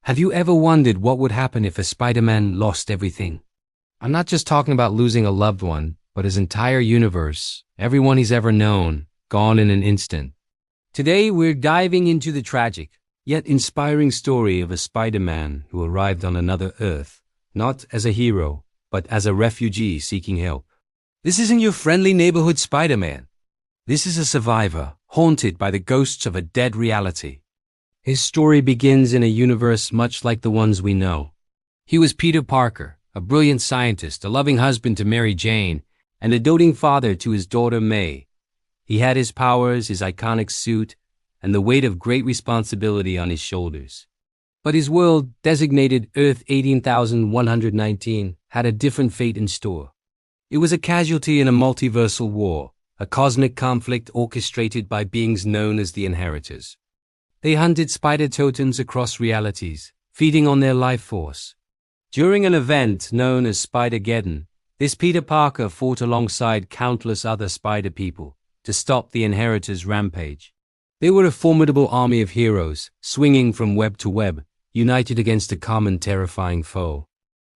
Have you ever wondered what would happen if a Spider-Man lost everything? I'm not just talking about losing a loved one, but his entire universe, everyone he's ever known, gone in an instant. Today we're diving into the tragic, yet inspiring story of a Spider-Man who arrived on another Earth, not as a hero, but as a refugee seeking help. This isn't your friendly neighborhood Spider-Man. This is a survivor, haunted by the ghosts of a dead reality. His story begins in a universe much like the ones we know. He was Peter Parker, a brilliant scientist, a loving husband to Mary Jane, and a doting father to his daughter May. He had his powers, his iconic suit, and the weight of great responsibility on his shoulders. But his world, designated Earth 18,119, had a different fate in store. It was a casualty in a multiversal war, a cosmic conflict orchestrated by beings known as the Inheritors. They hunted spider totems across realities, feeding on their life force. During an event known as Spider-Geddon, this Peter Parker fought alongside countless other spider people to stop the Inheritors' rampage. They were a formidable army of heroes, swinging from web to web, united against a common terrifying foe.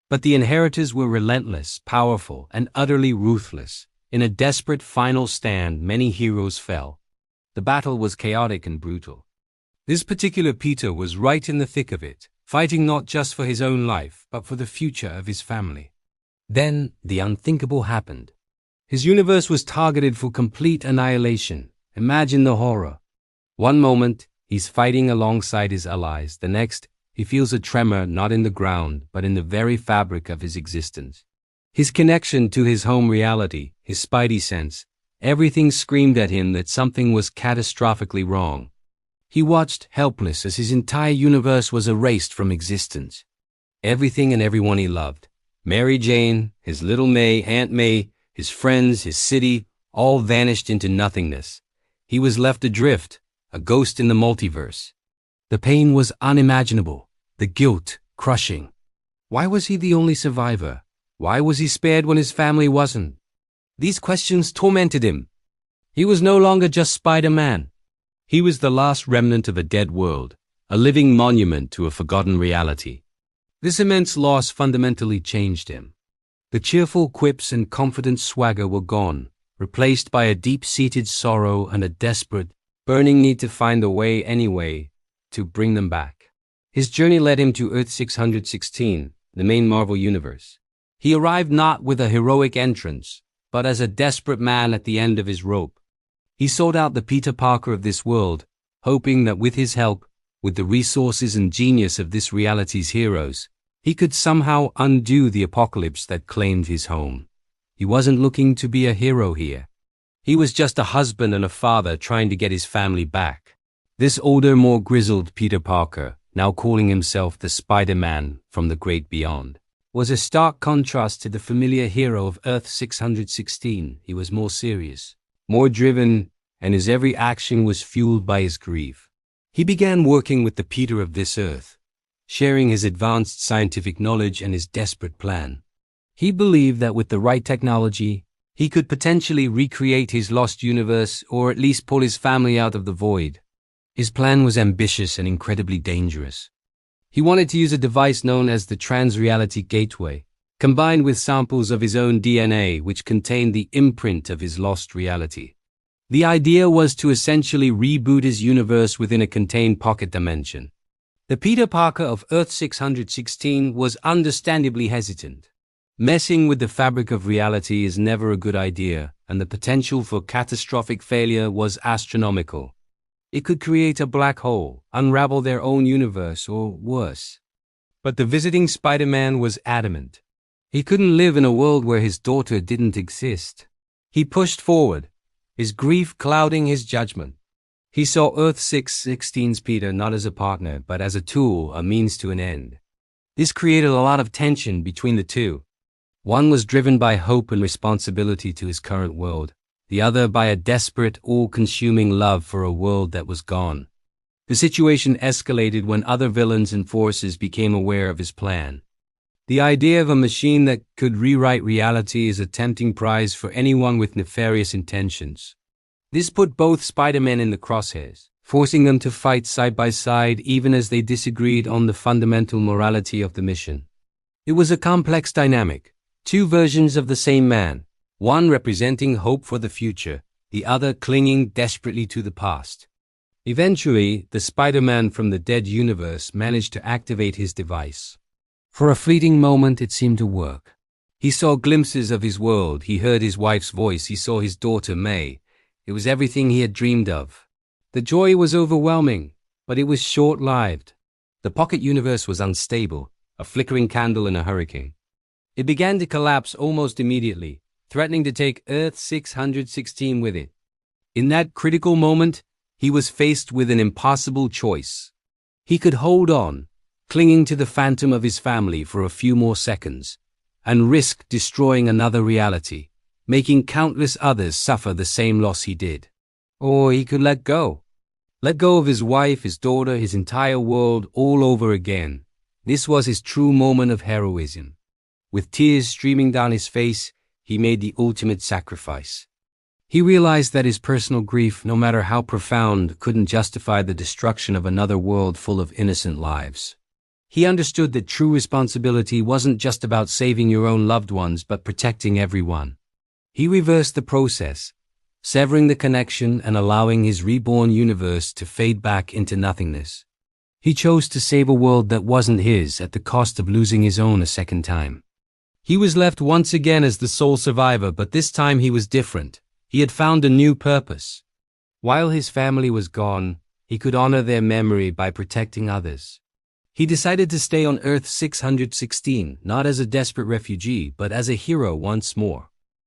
But the Inheritors were relentless, powerful, and utterly ruthless. In a desperate final stand, many heroes fell. The battle was chaotic and brutal. This particular Peter was right in the thick of it, fighting not just for his own life, but for the future of his family. Then, the unthinkable happened. His universe was targeted for complete annihilation. Imagine the horror. One moment, he's fighting alongside his allies. The next, he feels a tremor not in the ground, but in the very fabric of his existence. His connection to his home reality, his spidey sense, everything screamed at him that something was catastrophically wrong. He watched, helpless, as his entire universe was erased from existence. Everything and everyone he loved, Mary Jane, his little May, Aunt May, his friends, his city, all vanished into nothingness. He was left adrift, a ghost in the multiverse. The pain was unimaginable, the guilt crushing. Why was he the only survivor? Why was he spared when his family wasn't? These questions tormented him. He was no longer just Spider-Man. He was the last remnant of a dead world, a living monument to a forgotten reality. This immense loss fundamentally changed him. The cheerful quips and confident swagger were gone, replaced by a deep-seated sorrow and a desperate, burning need to find a way anyway to bring them back. His journey led him to Earth 616, the main Marvel universe. He arrived not with a heroic entrance, but as a desperate man at the end of his rope. He sought out the Peter Parker of this world, hoping that with his help, with the resources and genius of this reality's heroes, he could somehow undo the apocalypse that claimed his home. He wasn't looking to be a hero here. He was just a husband and a father trying to get his family back. This older, more grizzled Peter Parker, now calling himself the Spider-Man from the great beyond, was a stark contrast to the familiar hero of Earth 616. He was more serious, more driven, and his every action was fueled by his grief. He began working with the Peter of this Earth, sharing his advanced scientific knowledge and his desperate plan. He believed that with the right technology, he could potentially recreate his lost universe or at least pull his family out of the void. His plan was ambitious and incredibly dangerous. He wanted to use a device known as the Trans-Reality Gateway, combined with samples of his own DNA which contained the imprint of his lost reality. The idea was to essentially reboot his universe within a contained pocket dimension. The Peter Parker of Earth 616 was understandably hesitant. Messing with the fabric of reality is never a good idea, and the potential for catastrophic failure was astronomical. It could create a black hole, unravel their own universe, or worse. But the visiting Spider-Man was adamant. He couldn't live in a world where his daughter didn't exist. He pushed forward, his grief clouding his judgment. He saw Earth 616's Peter not as a partner, but as a tool, a means to an end. This created a lot of tension between the two. One was driven by hope and responsibility to his current world, the other by a desperate, all-consuming love for a world that was gone. The situation escalated when other villains and forces became aware of his plan. The idea of a machine that could rewrite reality is a tempting prize for anyone with nefarious intentions. This put both Spider-Men in the crosshairs, forcing them to fight side by side even as they disagreed on the fundamental morality of the mission. It was a complex dynamic, two versions of the same man, one representing hope for the future, the other clinging desperately to the past. Eventually, the Spider-Man from the dead universe managed to activate his device. For a fleeting moment, it seemed to work. He saw glimpses of his world, he heard his wife's voice, he saw his daughter May. It was everything he had dreamed of. The joy was overwhelming, but it was short-lived. The pocket universe was unstable, a flickering candle in a hurricane. It began to collapse almost immediately, threatening to take Earth 616 with it. In that critical moment, he was faced with an impossible choice. He could hold on, clinging to the phantom of his family for a few more seconds, and risk destroying another reality, making countless others suffer the same loss he did. Or he could let go. Let go of his wife, his daughter, his entire world all over again. This was his true moment of heroism. With tears streaming down his face, he made the ultimate sacrifice. He realized that his personal grief, no matter how profound, couldn't justify the destruction of another world full of innocent lives. He understood that true responsibility wasn't just about saving your own loved ones, but protecting everyone. He reversed the process, severing the connection and allowing his reborn universe to fade back into nothingness. He chose to save a world that wasn't his at the cost of losing his own a second time. He was left once again as the sole survivor, but this time he was different. He had found a new purpose. While his family was gone, he could honor their memory by protecting others. He decided to stay on Earth 616, not as a desperate refugee, but as a hero once more.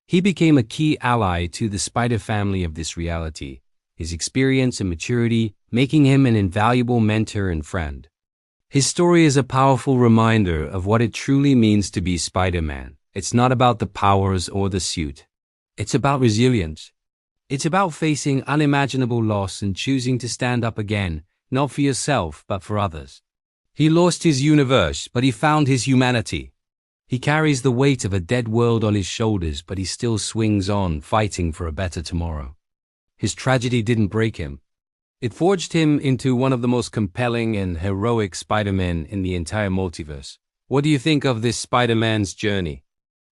He became a key ally to the Spider family of this reality, his experience and maturity making him an invaluable mentor and friend. His story is a powerful reminder of what it truly means to be Spider-Man. It's not about the powers or the suit. It's about resilience. It's about facing unimaginable loss and choosing to stand up again, not for yourself, but for others. He lost his universe, but he found his humanity. He carries the weight of a dead world on his shoulders, but he still swings on, fighting for a better tomorrow. His tragedy didn't break him. It forged him into one of the most compelling and heroic Spider-Men in the entire multiverse. What do you think of this Spider-Man's journey?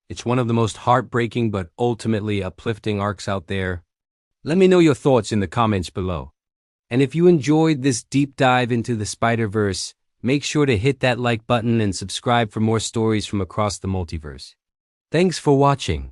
It's one of the most heartbreaking but ultimately uplifting arcs out there. Let me know your thoughts in the comments below. And if you enjoyed this deep dive into the Spider-Verse, make sure to hit that like button and subscribe for more stories from across the multiverse. Thanks for watching.